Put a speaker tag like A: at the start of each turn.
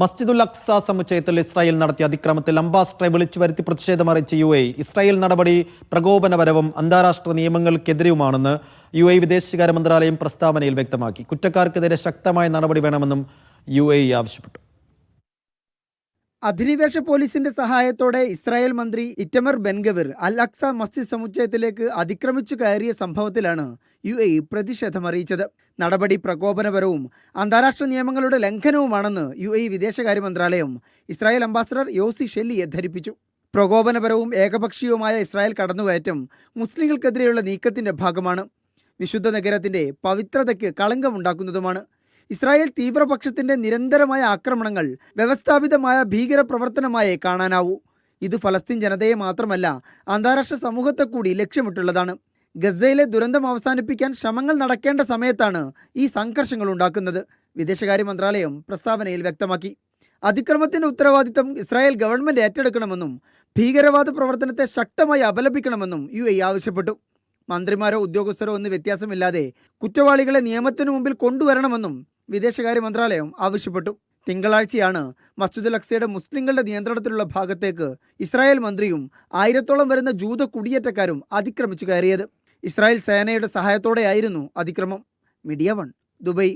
A: മസ്ജിദുൽ അഖ്സ സമുച്ചയത്തിൽ ഇസ്രായേൽ നടത്തിയ അതിക്രമത്തിൽ അംബാസഡറെ വിളിച്ചു വരുത്തി പ്രതിഷേധമറിയിച്ച UAE ഇസ്രായേൽ നടപടി പ്രകോപനപരവും അന്താരാഷ്ട്ര നിയമങ്ങൾക്കെതിരെയുമാണെന്ന് UAE വിദേശകാര്യ മന്ത്രാലയം പ്രസ്താവനയിൽ വ്യക്തമാക്കി. കുറ്റക്കാർക്കെതിരെ ശക്തമായ നടപടി വേണമെന്നും UAE ആവശ്യപ്പെട്ടു.
B: അധിനിവേശ പോലീസിന്റെ സഹായത്തോടെ ഇസ്രായേൽ മന്ത്രി ഇറ്റമർ ബെൻഗവിർ അൽ അക്സ മസ്ജിദ് സമുച്ചയത്തിലേക്ക് അതിക്രമിച്ചു കയറിയ സംഭവത്തിലാണ് UAE പ്രതിഷേധമറിയിച്ചത്. നടപടി പ്രകോപനപരവും അന്താരാഷ്ട്ര നിയമങ്ങളുടെ ലംഘനവുമാണെന്ന് UAE വിദേശകാര്യ മന്ത്രാലയം ഇസ്രായേൽ അംബാസഡർ യോസി ഷെല്ലിയെ ധരിപ്പിച്ചു. പ്രകോപനപരവും ഏകപക്ഷീയവുമായ ഇസ്രായേൽ കടന്നുകയറ്റം മുസ്ലിങ്ങൾക്കെതിരെയുള്ള നീക്കത്തിന്റെ ഭാഗമാണ്. വിശുദ്ധ നഗരത്തിന്റെ പവിത്രതയ്ക്ക് കളങ്കമുണ്ടാക്കുന്നതുമാണ്. ഇസ്രായേൽ തീവ്രപക്ഷത്തിന്റെ നിരന്തരമായ ആക്രമണങ്ങൾ വ്യവസ്ഥാപിതമായ ഭീകരപ്രവർത്തനമായേ കാണാനാവൂ. ഇത് ഫലസ്തീൻ ജനതയെ മാത്രമല്ല, അന്താരാഷ്ട്ര സമൂഹത്തെ കൂടി ലക്ഷ്യമിട്ടുള്ളതാണ്. ഗസയിലെ ദുരന്തം അവസാനിപ്പിക്കാൻ ശ്രമങ്ങൾ നടക്കേണ്ട സമയത്താണ് ഈ സംഘർഷങ്ങൾ ഉണ്ടാക്കുന്നത്. വിദേശകാര്യ മന്ത്രാലയം പ്രസ്താവനയിൽ വ്യക്തമാക്കി. അതിക്രമത്തിന്റെ ഉത്തരവാദിത്തം ഇസ്രായേൽ ഗവൺമെന്റ് ഏറ്റെടുക്കണമെന്നും ഭീകരവാദ പ്രവർത്തനത്തെ ശക്തമായി അപലപിക്കണമെന്നും UAE ആവശ്യപ്പെട്ടു. മന്ത്രിമാരോ ഉദ്യോഗസ്ഥരോ എന്ന് വ്യത്യാസമില്ലാതെ കുറ്റവാളികളെ നിയമത്തിനു മുമ്പിൽ കൊണ്ടുവരണമെന്നും വിദേശകാര്യ മന്ത്രാലയം ആവശ്യപ്പെട്ടു. തിങ്കളാഴ്ചയാണ് മസ്ജിദുൽ അഖ്സയുടെ മുസ്ലിങ്ങളുടെ നിയന്ത്രണത്തിലുള്ള ഭാഗത്തേക്ക് ഇസ്രായേൽ മന്ത്രിയും 1000-ഓളം വരുന്ന ജൂത കുടിയേറ്റക്കാരും അതിക്രമിച്ചു കയറിയത്. ഇസ്രായേൽ സേനയുടെ സഹായത്തോടെയായിരുന്നു അതിക്രമം. Media 1 Dubai.